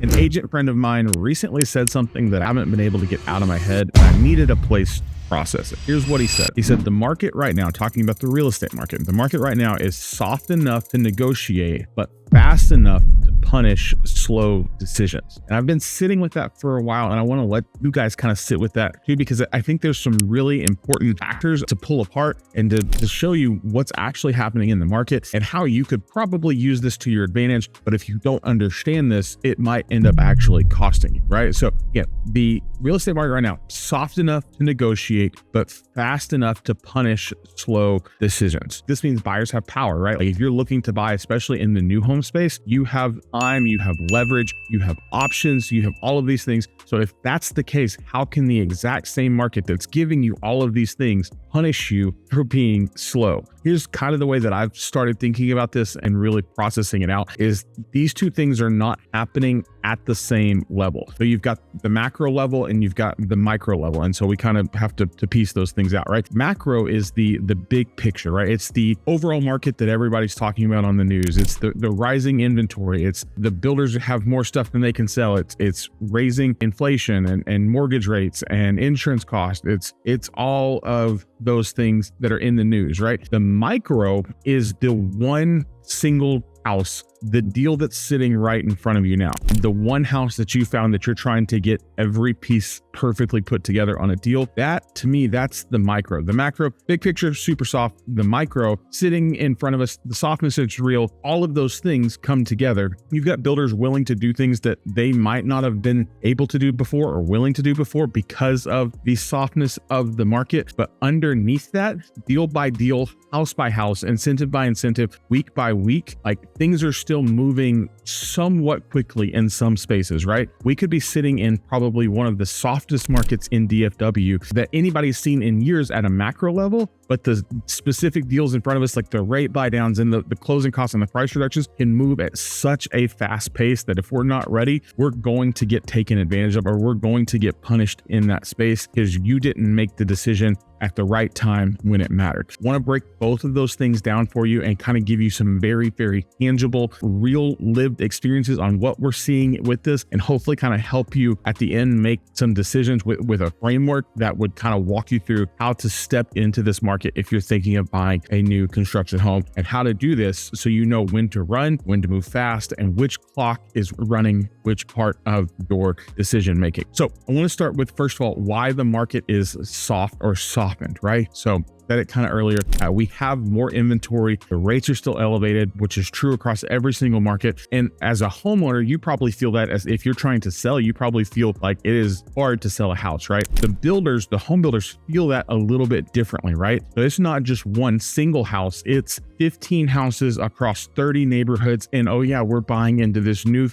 An agent friend of mine recently said something that I haven't been able to get out of my head, and I needed a place to process it. Here's what he said. He said, the market right now, talking about the real estate market, the market right now is soft enough to negotiate, but fast enough to punish slow decisions. And I've been sitting with that for a while, and I want to let you guys kind of sit with that too, because I think there's some really important factors to pull apart and to show you what's actually happening in the market and how you could probably use this to your advantage. But if you don't understand this, it might end up actually costing you, right? So yeah, the real estate market right now, soft enough to negotiate, but fast enough to punish slow decisions. This means buyers have power, right? Like if you're looking to buy, especially in the new home space, you have time, you have leverage, you have options, you have all of these things. So if that's the case, how can the exact same market that's giving you all of these things punish you for being slow? Here's kind of the way that I've started thinking about this and really processing it out is these two things are not happening at the same level. So you've got the macro level and you've got the micro level. And so we kind of have to piece those things out, right? Macro is the big picture, right? It's the overall market that everybody's talking about on the news. It's the rising inventory. It's the builders have more stuff than they can sell. It's raising inflation and mortgage rates and insurance costs. It's all of those things that are in the news, right? The micro is the one single house, the deal that's sitting right in front of you now, the one house that you found that you're trying to get every piece perfectly put together on a deal. That to me, that's the micro. The macro, big picture, super soft. The micro sitting in front of us, the softness is real. All of those things come together. You've got builders willing to do things that they might not have been able to do before or willing to do before because of the softness of the market. But underneath that, deal by deal, house by house, incentive by incentive, week by week, like things are still moving somewhat quickly in some spaces, right? We could be sitting in probably one of the softest markets in DFW that anybody's seen in years at a macro level, but the specific deals in front of us, like the rate buy downs and the closing costs and the price reductions can move at such a fast pace that if we're not ready, we're going to get taken advantage of, or we're going to get punished in that space because you didn't make the decision at the right time when it mattered. I want to break both of those things down for you and kind of give you some very, very tangible, real lived experiences on what we're seeing with this, and hopefully kind of help you at the end make some decisions with a framework that would kind of walk you through how to step into this market if you're thinking of buying a new construction home, and how to do this so you know when to run, when to move fast, and which clock is running which part of your decision making. So I want to start with, first of all, why the market is soft or softened, right? So said it kind of earlier, we have more inventory. The rates are still elevated, which is true across every single market. And as a homeowner, you probably feel that. As if you're trying to sell, you probably feel like it is hard to sell a house, right? The builders, the home builders feel that a little bit differently, right? So it's not just one single house, it's 15 houses across 30 neighborhoods. And oh yeah, we're buying into this new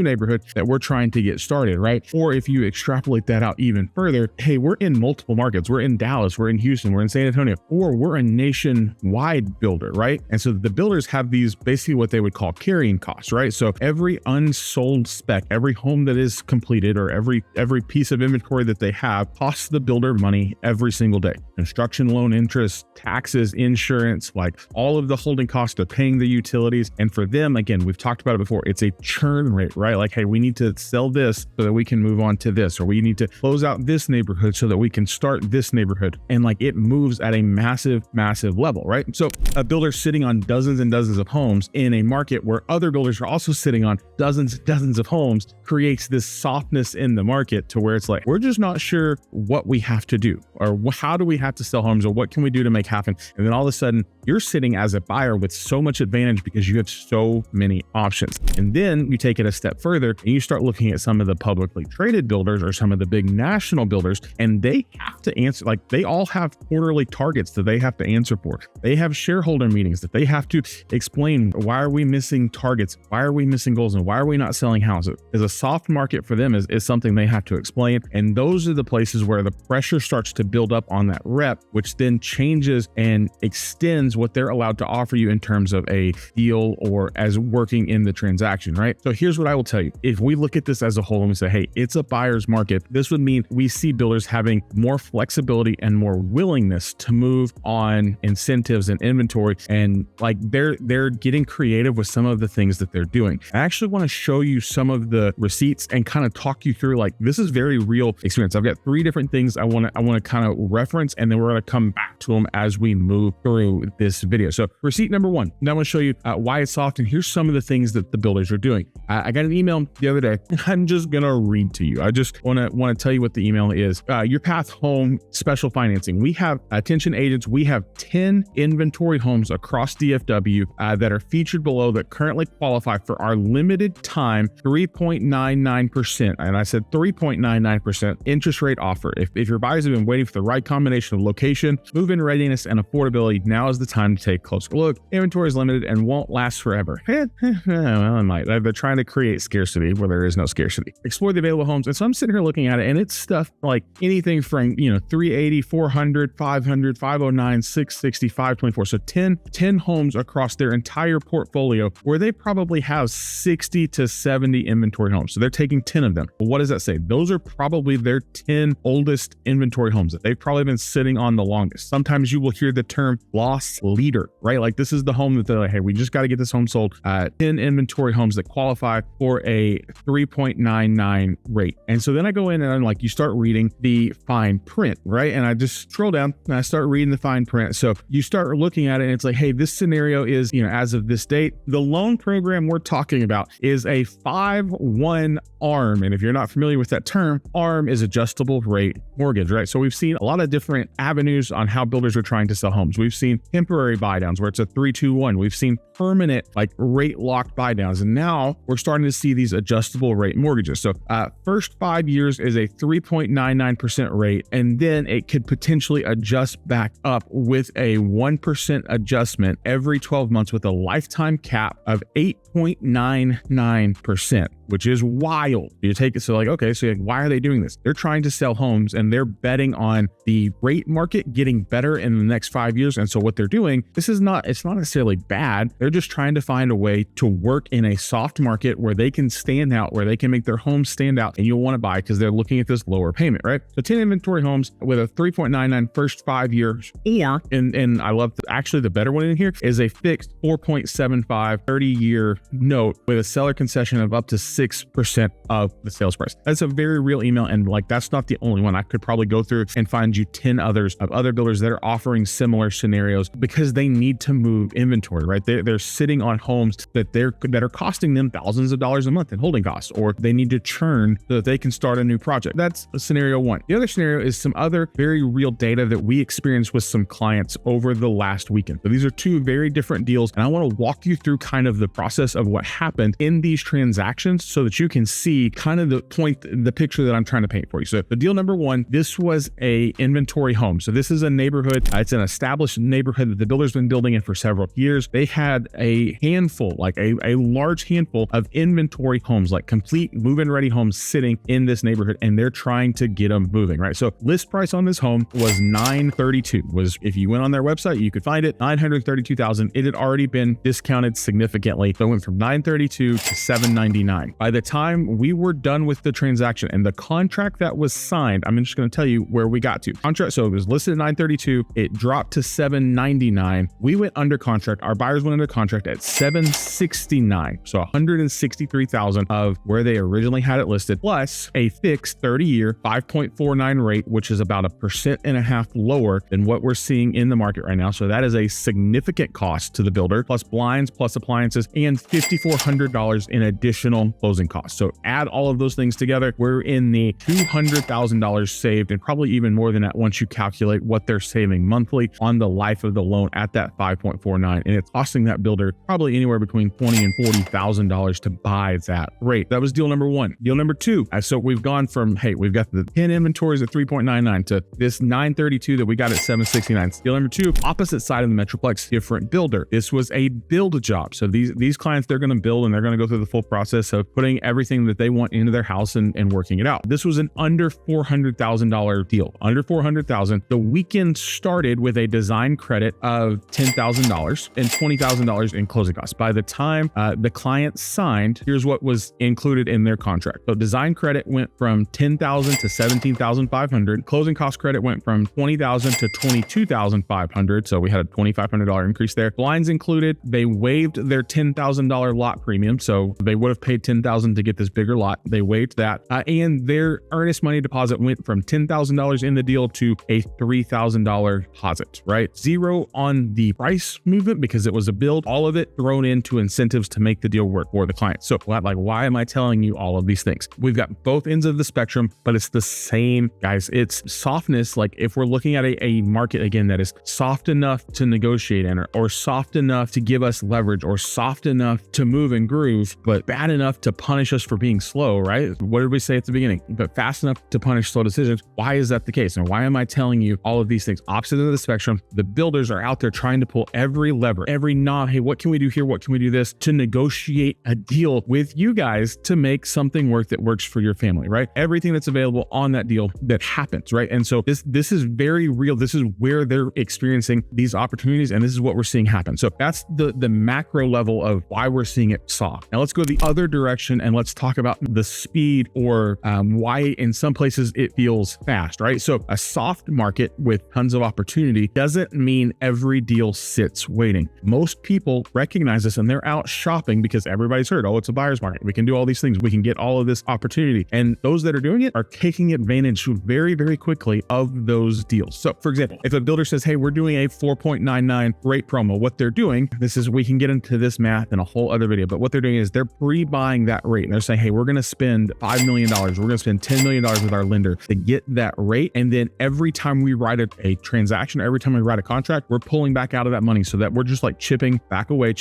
neighborhood that we're trying to get started, right? Or if you extrapolate that out even further, hey, we're in multiple markets. We're in Dallas, we're in Houston, we're in San Antonio, or we're a nationwide builder, right? And so the builders have these basically what they would call carrying costs, right? So every unsold spec, every home that is completed, or every piece of inventory that they have costs the builder money every single day. Construction loan interest, taxes, insurance, like all of the holding costs of paying the utilities. And for them, again, we've talked about it before, it's a churn rate, right? Like, hey, we need to sell this so that we can move on to this, or we need to close out this neighborhood so that we can start this neighborhood. And like it moves at a massive level, right? So a builder sitting on dozens and dozens of homes in a market where other builders are also sitting on dozens of homes creates this softness in the market to where it's like, we're just not sure what we have to do, or how do we have to sell homes, or what can we do to make happen? And then all of a sudden you're sitting as a buyer with so much advantage because you have so many options. And then you take it a step further and you start looking at some of the publicly traded builders or some of the big national builders, and they have to answer, like they all have quarterly targets that they have to answer for. They have shareholder meetings that they have to explain, why are we missing targets? Why are we missing goals? And why are we not selling houses? Is a soft market for them is something they have to explain. And those are the places where the pressure starts to build up on that rep, which then changes and extends what they're allowed to to offer you in terms of a deal or as working in the transaction, right? So here's what I will tell you. If we look at this as a whole and we say, hey, it's a buyer's market, this would mean we see builders having more flexibility and more willingness to move on incentives and inventory, and like they're getting creative with some of the things that they're doing. I actually want to show you some of the receipts and kind of talk you through, like, this is very real experience. I've got 3 different things I want to kind of reference, and then we're going to come back to them as we move through this video. So receipt number 1, now I'm going to show you why it's soft, and here's some of the things that the builders are doing. I got an email the other day, and I'm just going to read to you. I just want to tell you what the email is. Your path home special financing. We have attention agents. We have 10 inventory homes across DFW that are featured below that currently qualify for our limited time 3.99%. And I said 3.99% interest rate offer. If your buyers have been waiting for the right combination of location, move-in readiness, and affordability, now is the time to take a closer look. Inventory is limited and won't last forever. Well, it might. They're trying to create scarcity where there is no scarcity. Explore the available homes. And so I'm sitting here looking at it, and it's stuff like anything from, 380, 400, 500, 509, 660, 524. So 10 homes across their entire portfolio where they probably have 60 to 70 inventory homes. So they're taking 10 of them. Well, what does that say? Those are probably their 10 oldest inventory homes that they've probably been sitting on the longest. Sometimes you will hear the term loss leader, right? Like, this is the home that they're like, hey, we just got to get this home sold. 10 inventory homes that qualify for a 3.99 rate. And so then I go in and I'm like, you start reading the fine print, right? And I just scroll down and I start reading the fine print. So you start looking at it and it's like, hey, this scenario is, as of this date, the loan program we're talking about is a 5-1 ARM. And if you're not familiar with that term, ARM is adjustable rate mortgage, right? So we've seen a lot of different avenues on how builders are trying to sell homes. We've seen temporary buy downs where it's a 3-2-1. We've seen permanent, like, rate locked buy downs. And now we're starting to see these adjustable rate mortgages. So first 5 years is a 3.99% rate. And then it could potentially adjust back up with a 1% adjustment every 12 months with a lifetime cap of 8.99%, which is wild. You take it. So like, okay, so why are they doing this? They're trying to sell homes and they're betting on the rate market getting better in the next 5 years. And so what they're doing, it's not necessarily bad. They're just trying to find a way to work in a soft market where they can stand out, where they can make their homes stand out, and you'll want to buy because they're looking at this lower payment, right? So 10 inventory homes with a 3.99 first 5 years, or, and I love actually the better one in here is a fixed 4.75 30-year note with a seller concession of up to 6% of the sales price. That's a very real email. And like, that's not the only one. I could probably go through and find you 10 others of other builders that are offering similar scenarios because they need to move inventory, right? They're sitting on homes that are costing them thousands of dollars a month in holding costs, or they need to churn so that they can start a new project. That's scenario 1. The other scenario is some other very real data that we experienced with some clients over the last weekend. So these are 2 very different deals. And I want to walk you through kind of the process of what happened in these transactions so that you can see kind of the picture that I'm trying to paint for you. So the deal number 1, this was a inventory home. So this is a neighborhood. It's an established neighborhood that the builder's been building in for several years. They had a handful, like a large handful of inventory homes, like complete move-in ready homes sitting in this neighborhood, and they're trying to get them moving, right? So list price on this home was $932. If you went on their website, you could find it, $932,000. It had already been discounted significantly. So it went from $932 to $799. By the time we were done with the transaction and the contract that was signed, I'm just going to tell you where we got to. Contract, so it was listed at $932. It dropped to $799. We went under contract. Our buyers went under contract at $769. So $163,000 of where they originally had it listed, plus a fixed 30-year 5.49 rate, which is about 1.5% lower than what we're seeing in the market right now. So that is a significant cost to the builder, plus blinds, plus appliances, and $5,400 in additional closing costs. So add all of those things together, we're in the $200,000 saved, and probably even more than that once you calculate what they're saving monthly on the life of the loan at that 5.49. And it's costing that builder probably anywhere between $20,000 and $40,000 to buy that rate. That was deal number 1. Deal number 2. So we've gone from, hey, we've got the 10 inventories at 3.99 to this 932 that we got at 769. Deal number 2, opposite side of the Metroplex, different builder. This was a build job. So these clients, they're going to build and they're going to go through the full process of putting everything that they want into their house and working it out. This was an under $400,000 deal, under $400,000. The weekend started with a design credit of $10,000 and $20,000 in closing costs. By the time the client signed, here's what was included in their contract. So design credit went from $10,000 to $17,500. Closing cost credit went from $20,000 to $22,500. So we had a $2,500 increase there. Blinds included. They waived their $10,000 lot premium. So they would have paid $10,000 to get this bigger lot. They waived that. And their earnest money deposit went from $10,000 in the deal to a $3,000 deposit, right? Zero on the price movement because it was a build, all of it thrown into incentives to make the deal work for the client. So like, why am I telling you all of these things? We've got both ends of the spectrum, but it's the same, guys. It's softness. Like if we're looking at a market again that is soft enough to negotiate in, or soft enough to give us leverage, or soft enough to move and groove, but bad enough to punish us for being slow, right? What did we say at the beginning? But fast enough to punish slow decisions. Why is that the case? And why am I telling you all of these things? Opposite of the spectrum, the builders are out there trying to pull every lever, every knob. Hey, what can we do here? What can we do this to negotiate a deal with you guys to make something work that works for your family, right? Everything that's available on that deal that happens, right? And so this is very real. This is where they're experiencing these opportunities, and this is what we're seeing happen. So that's the macro level of why we're seeing it soft. Now let's go the other direction and let's talk about the speed, or why in some places it feels fast, right? So a soft market with tons of opportunity doesn't mean every deal sits waiting. Most people recognize this and they're out shopping because everybody's heard, oh, it's a buyer's market. We can do all these things. We can get all of this opportunity. And those that are doing it are taking advantage very, very quickly of those deals. So for example, if a builder says, hey, we're doing a 4.99 rate promo, what they're doing, we can get into this math in a whole other video, but what they're doing is they're pre-buying that rate. And they're saying, hey, we're going to spend $5 million. We're going to spend $10 million with our lender to get that rate. And then every time we write a transaction, every time we write a contract, we're pulling back out of that money so that we're just like chipping back away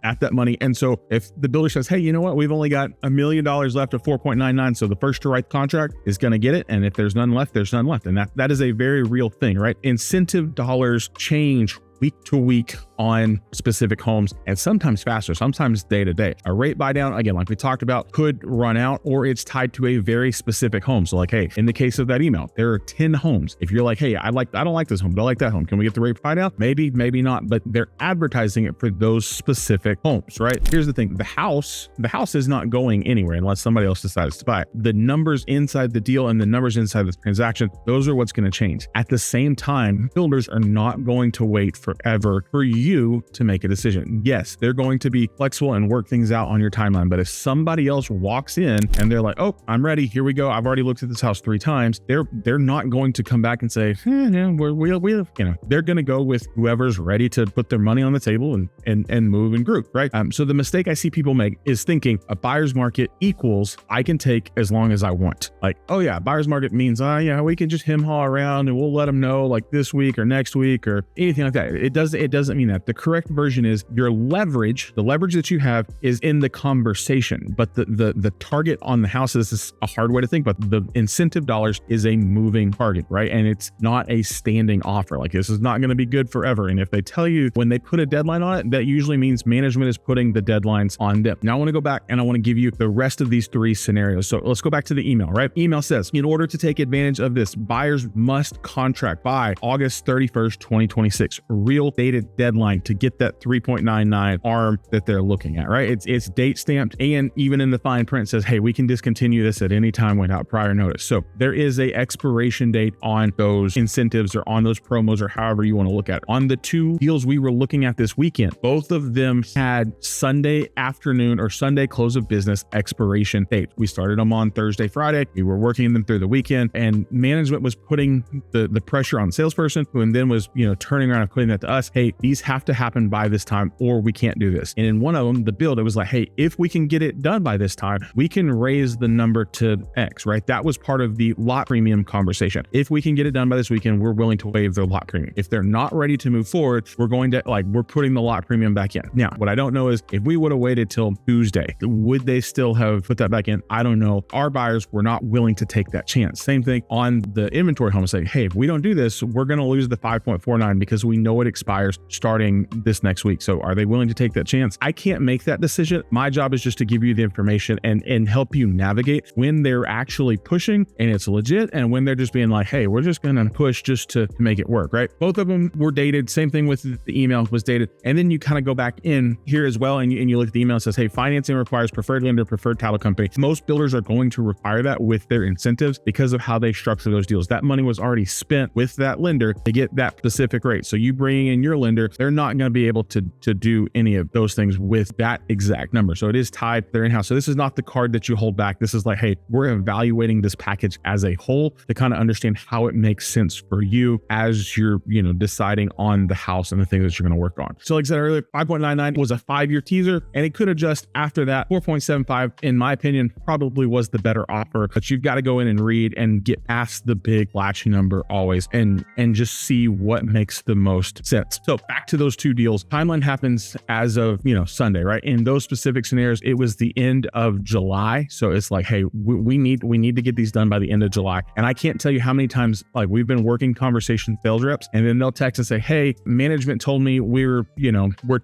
at that money. And so if the builder says, hey, you know what, we've only got $1 million left of 4.99. So the first to write the contract is going to get it. And if there's none left, there's none left. And that is a very real thing, right? Incentive dollars change week to week on specific homes, and sometimes faster, sometimes day to day. A rate buy down, again, like we talked about, could run out, or it's tied to a very specific home. So like, hey, in the case of that email, there are 10 homes. If you're like, hey, I don't like this home, but I like that home. Can we get the rate buy down? Maybe, maybe not, but they're advertising it for those specific homes, right? Here's the thing. The house is not going anywhere unless somebody else decides to buy it. The numbers inside the deal and the numbers inside the transaction, those are what's going to change. At the same time, builders are not going to wait forever for you to make a decision. Yes, they're going to be flexible and work things out on your timeline. But if somebody else walks in and they're like, oh, I'm ready, here we go, I've already looked at this house 3 times, they're not going to come back and say, they're going to go with whoever's ready to put their money on the table and move and group, right? So the mistake I see people make is thinking a buyer's market equals I can take as long as I want. Like, oh yeah, buyer's market means, we can just hem-haw around and we'll let them know like this week or next week or anything like that. It doesn't mean that. The correct version is your leverage, the leverage that you have is in the conversation, but the target on the house, this is a hard way to think, but the incentive dollars is a moving target, right? And it's not a standing offer. Like this is not going to be good forever. And if they tell you when they put a deadline on it, that usually means management is putting the deadlines on them. Now I want to go back and I want to give you the rest of these 3 scenarios. So let's go back to the email, right? Email says, in order to take advantage of this, buyers must contract by August 31st, 2026, real dated deadline to get that 3.99 ARM that they're looking at, right? It's date stamped, and even in the fine print says, hey, we can discontinue this at any time without prior notice. So there is a expiration date on those incentives or on those promos or however you want to look at it. On the 2 deals we were looking at this weekend, both of them had Sunday afternoon or Sunday close of business expiration date. We started them on Thursday, Friday. We were working them through the weekend, and management was putting the pressure on the salesperson, who then was, turning around and putting that to us. Hey, these have to happen by this time or we can't do this. And in one of them, the build, it was like, hey, if we can get it done by this time, we can raise the number to X, right? That was part of the lot premium conversation. If we can get it done by this weekend, we're willing to waive their lot premium. If they're not ready to move forward, we're putting the lot premium back in. Now, what I don't know is if we would have waited till Tuesday, would they still have put that back in? I don't know. Our buyers were not willing to take that chance. Same thing on the inventory home, say, hey, if we don't do this, we're going to lose the 5.49 because we know it expires starting this next week. So are they willing to take that chance? I can't make that decision. My job is just to give you the information and help you navigate when they're actually pushing and it's legit, and when they're just being like, hey, we're just going to push just to make it work, right? Both of them were dated. Same thing with the email was dated. And then you kind of go back in here as well, and you look at the email and says, hey, financing requires preferred lender, preferred title company. Most builders are going to require that with their incentives because of how they structure those deals. That money was already spent with that lender to get that specific rate. So you bringing in your lender, they're not going to be able to do any of those things with that exact number. So it is tied, they're in-house. So this is not the card that you hold back. This is like, hey, we're evaluating this package as a whole to kind of understand how it makes sense for you as you're, deciding on the house and the things that you're going to work on. So like I said earlier, 5.99 was a 5-year teaser, and it could adjust after that. 4.75, in my opinion, probably was the better offer, but you've got to go in and read and get past the big flashy number always and just see what makes the most sense. So back to those two deals. Timeline happens as of, Sunday, right? In those specific scenarios, it was the end of July. So it's like, hey, we need to get these done by the end of July. And I can't tell you how many times like we've been working conversation sales reps, and then they'll text and say, hey, management told me we're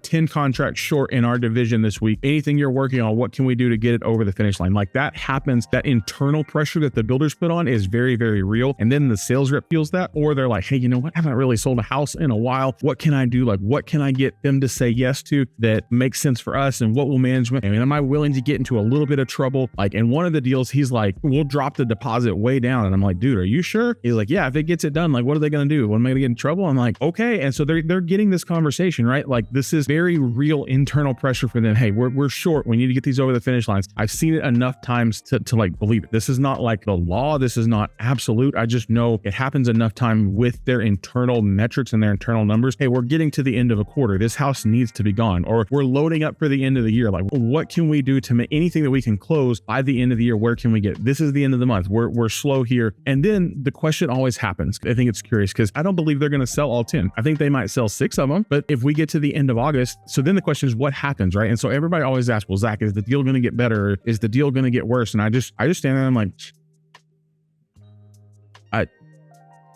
10 contracts short in our division this week. Anything you're working on, what can we do to get it over the finish line? Like that happens. That internal pressure that the builders put on is very, very real. And then the sales rep feels that, or they're like, hey, you know what? I haven't really sold a house in a while. What can I do? Like, what can I get them to say yes to that makes sense for us? And what will management, am I willing to get into a little bit of trouble? Like in one of the deals, he's like, we'll drop the deposit way down. And I'm like, dude, are you sure? He's like, yeah, if it gets it done, like, what are they going to do? What am I going to get in trouble? I'm like, okay. And so they're getting this conversation, right? Like this is very real internal pressure for them. Hey, we're short. We need to get these over the finish lines. I've seen it enough times to like believe it. This is not like the law. This is not absolute. I just know it happens enough time with their internal metrics and their internal numbers. Hey, we're getting to the end of a quarter. This house needs to be gone, or we're loading up for the end of the year. Like, what can we do to make anything that we can close by the end of the year? Where can we get? This is the end of the month. We're slow here. And then the question always happens. I think it's curious because I don't believe they're going to sell all 10. I think they might sell 6 of them, but if we get to the end of August, so then the question is what happens, right? And so everybody always asks, well, Zach, is the deal going to get better? Is the deal going to get worse? And I just stand there and I'm like,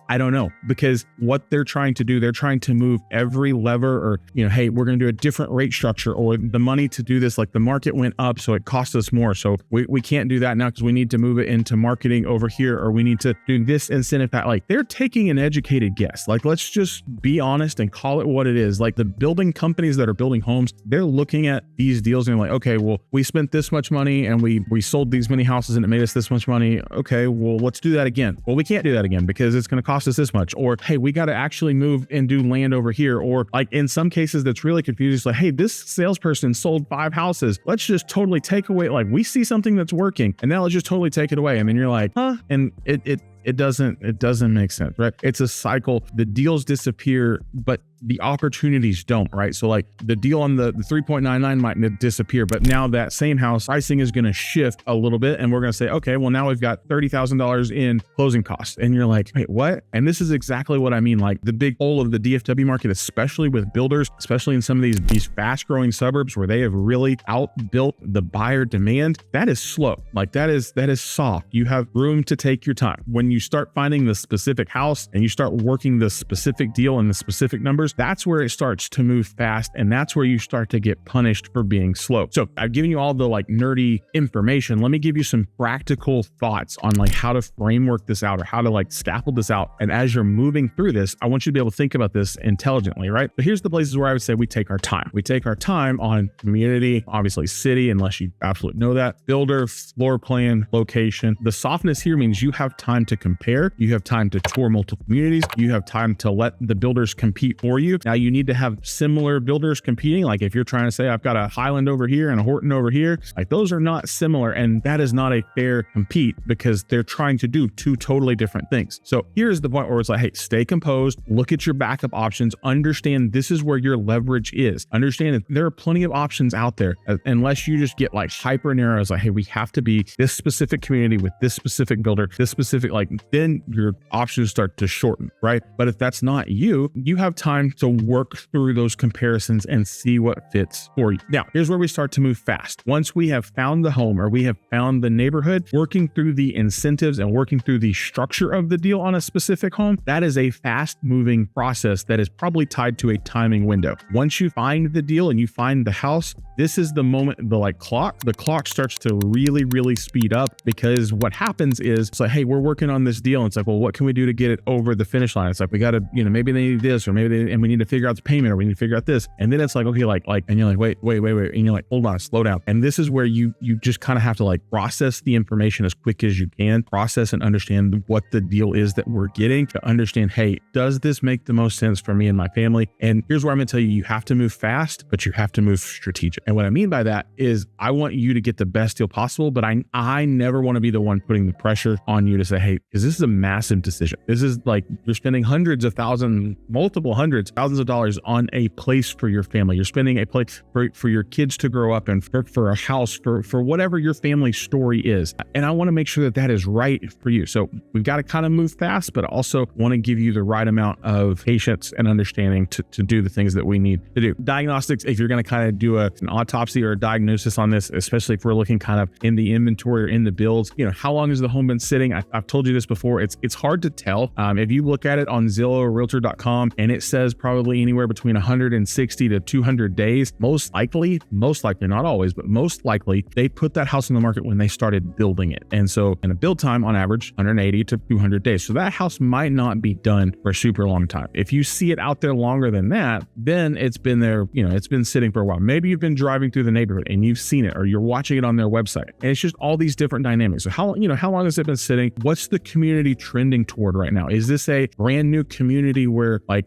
I don't know, because what they're trying to do, they're trying to move every lever, or, hey, we're going to do a different rate structure, or the money to do this, like the market went up, so it cost us more. So we can't do that now because we need to move it into marketing over here, or we need to do this incentive that, like, they're taking an educated guess. Like, let's just be honest and call it what it is. Like the building companies that are building homes, they're looking at these deals and they're like, okay, well, we spent this much money and we sold these many houses and it made us this much money. Okay, well, let's do that again. Well, we can't do that again because it's going to cost us this much. Or, hey, we got to actually move and do land over here. Or like in some cases that's really confusing. It's like, hey, this salesperson sold 5 houses. Let's just totally take away, like we see something that's working and now let's just totally take it away. And then you're like, huh? And it doesn't make sense, right? It's a cycle. The deals disappear, but the opportunities don't, right? So like the deal on the 3.99 might disappear, but now that same house pricing is going to shift a little bit. And we're going to say, okay, well now we've got $30,000 in closing costs. And you're like, wait, what? And this is exactly what I mean. Like the big hole of the DFW market, especially with builders, especially in some of these fast growing suburbs where they have really outbuilt the buyer demand, that is slow. Like that is soft. You have room to take your time. When you start finding the specific house and you start working the specific deal and the specific numbers, that's where it starts to move fast. And that's where you start to get punished for being slow. So I've given you all the like nerdy information. Let me give you some practical thoughts on like how to framework this out or how to like scaffold this out. And as you're moving through this, I want you to be able to think about this intelligently, right? But here's the places where I would say we take our time. We take our time on community, obviously city, unless you absolutely know that, builder, floor plan, location. The softness here means you have time to compare. You have time to tour multiple communities. You have time to let the builders compete for you. Now you need to have similar builders competing. Like if you're trying to say, I've got a Highland over here and a Horton over here, like those are not similar. And that is not a fair compete because they're trying to do 2 totally different things. So here's the point where it's like, hey, stay composed, look at your backup options, understand this is where your leverage is. Understand that there are plenty of options out there unless you just get like hyper narrow. It's like, hey, we have to be this specific community with this specific builder, this specific, like then your options start to shorten, right? But if that's not you, you have time to work through those comparisons and see what fits for you. Now, here's where we start to move fast. Once we have found the home or we have found the neighborhood, working through the incentives and working through the structure of the deal on a specific home, that is a fast moving process that is probably tied to a timing window. Once you find the deal and you find the house, this is the moment the clock starts to really speed up, because what happens is it's like, hey, we're working on this deal. And it's like, well, what can we do to get it over the finish line? It's like, we got to, maybe they need this, or and we need to figure out the payment, or we need to figure out this. And then it's like, okay, and you're like, wait. And you're like, hold on, slow down. And this is where you just kind of have to process the information as quick as you can, process and understand what the deal is that we're getting, to understand, hey, does this make the most sense for me and my family? And here's where I'm going to tell you, you have to move fast, but you have to move strategic. And what I mean by that is I want you to get the best deal possible, but I never want to be the one putting the pressure on you to say, hey, because this is a massive decision. This is you're spending hundreds of thousands, thousands of dollars on a place for your family. You're spending a place for your kids to grow up in, for a house, for whatever your family story is. And I want to make sure that is right for you. So we've got to kind of move fast, but also want to give you the right amount of patience and understanding to do the things that we need to do. Diagnostics, if you're going to kind of do an autopsy or a diagnosis on this, especially if we're looking kind of in the inventory or in the builds, how long has the home been sitting? I've told you this before. It's hard to tell. If you look at it on Zillow or Realtor.com and it says probably anywhere between 160 to 200 days, most likely, not always, but most likely they put that house in the market when they started building it. And so in a build time on average, 180 to 200 days. So that house might not be done for a super long time. If you see it out there longer than that, then it's been there, it's been sitting for a while. Maybe you've been driving through the neighborhood and you've seen it, or you're watching it on their website. And it's just all these different dynamics. So how long has it been sitting? What's the community trending toward right now? Is this a brand new community where I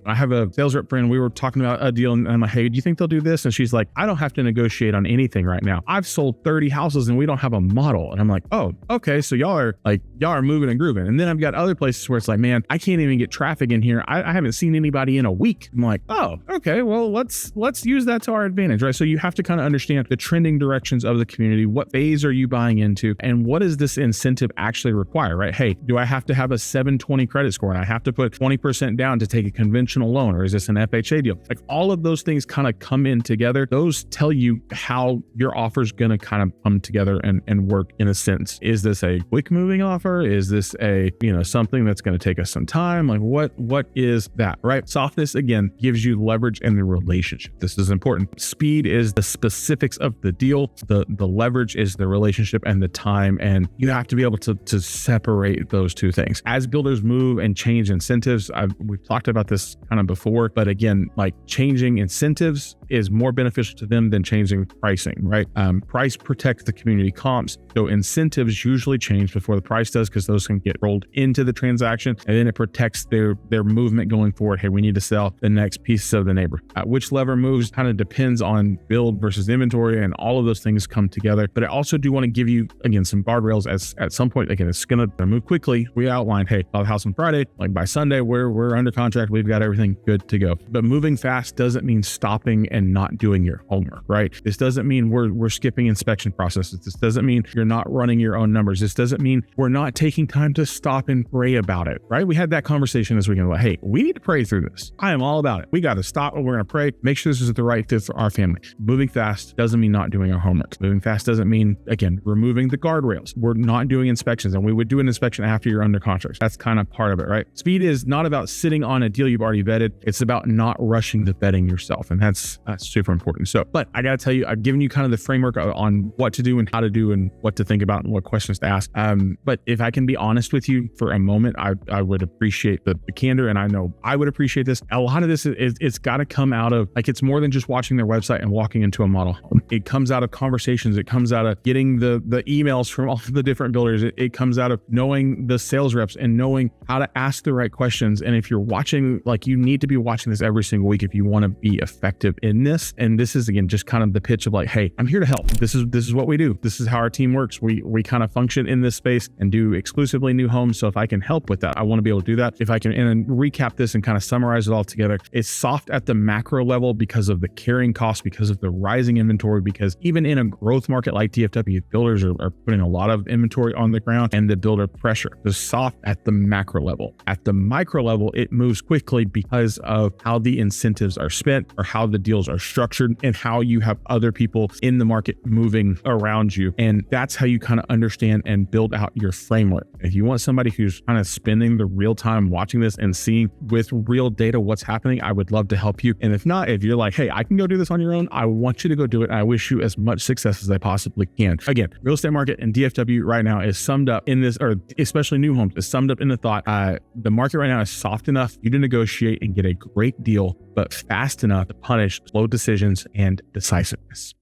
have a sales rep friend, we were talking about a deal and I'm like, hey, do you think they'll do this? And she's like, I don't have to negotiate on anything right now. I've sold 30 houses and we don't have a model. And I'm like, oh, okay. So y'all are moving and grooving. And then I've got other places where it's like, man, I can't even get traffic in here. I haven't seen anybody in a week. I'm like, oh, okay. Well, let's use that to our advantage, right? So you have to kind of understand the trending directions of the community. What phase are you buying into? And what does this incentive actually require, right? Hey, do I have to have a 720 credit score and I have to put 20% down to take a conventional loan? Or is this an FHA deal? All of those things kind of come in together. Those tell you how your offer is going to kind of come together and work in a sense. Is this a quick moving offer? Is this a, something that's going to take us some time? What is that, right? Softness, again, gives you leverage in the relationship. This is important. Speed is the specifics of the deal. The leverage is the relationship and the time. And you have to be able to separate those two things. As builders move and change incentives, we've talked about this kind of before, but again, changing incentives is more beneficial to them than changing pricing, right? Price protects the community comps. So incentives usually change before the price does, because those can get rolled into the transaction, and then it protects their movement going forward. Hey, we need to sell the next piece of the neighbor. Which lever moves kind of depends on build versus inventory, and all of those things come together. But I also do want to give you, again, some guardrails as at some point, again, it's going to move quickly. We outlined, hey, I'll have a house on Friday, by Sunday, we're under contract. We've got everything good to go. But moving fast doesn't mean stopping and not doing your homework, right? This doesn't mean we're skipping inspection processes. This doesn't mean you're not running your own numbers. This doesn't mean we're not taking time to stop and pray about it, right? We had that conversation this weekend, hey, we need to pray through this. I am all about it. We got to stop and we're going to pray, make sure this is the right fit for our family. Moving fast doesn't mean not doing our homework. Moving fast doesn't mean, again, removing the guardrails. We're not doing inspections, and we would do an inspection after you're under contract. That's kind of part of it, right? Speed is not about sitting on a deal you've already vetted. It's about not rushing the vetting yourself. And that's super important. So, but I got to tell you, I've given you kind of the framework on what to do and how to do and what to think about and what questions to ask. But if I can be honest with you for a moment, I would appreciate the candor, and I know I would appreciate this. A lot of this it's got to come out of, it's more than just watching their website and walking into a model home. It comes out of conversations. It comes out of getting the emails from all the different builders. It comes out of knowing the sales reps and knowing how to ask the right questions. And if you're watching, you need to be watching this every single week if you want to be effective in in this. And this is, again, just kind of the pitch of like, hey, I'm here to help. This is what we do. This is how our team works. We kind of function in this space and do exclusively new homes. So if I can help with that, I want to be able to do that. If I can, and then recap this and kind of summarize it all together, it's soft at the macro level because of the carrying costs, because of the rising inventory, because even in a growth market like DFW, builders are putting a lot of inventory on the ground and the builder pressure. It's soft at the macro level. At the micro level, it moves quickly because of how the incentives are spent or how the deals are structured and how you have other people in the market moving around you. And that's how you kind of understand and build out your framework. If you want somebody who's kind of spending the real time watching this and seeing with real data what's happening, I would love to help you. And if not, if you're like, hey, I can go do this on your own, I want you to go do it. And I wish you as much success as I possibly can. Again, real estate market in DFW right now is summed up in this, or especially new homes, is summed up in the thought, the market right now is soft enough for you to negotiate and get a great deal, but fast enough to punish slow decisions and decisiveness.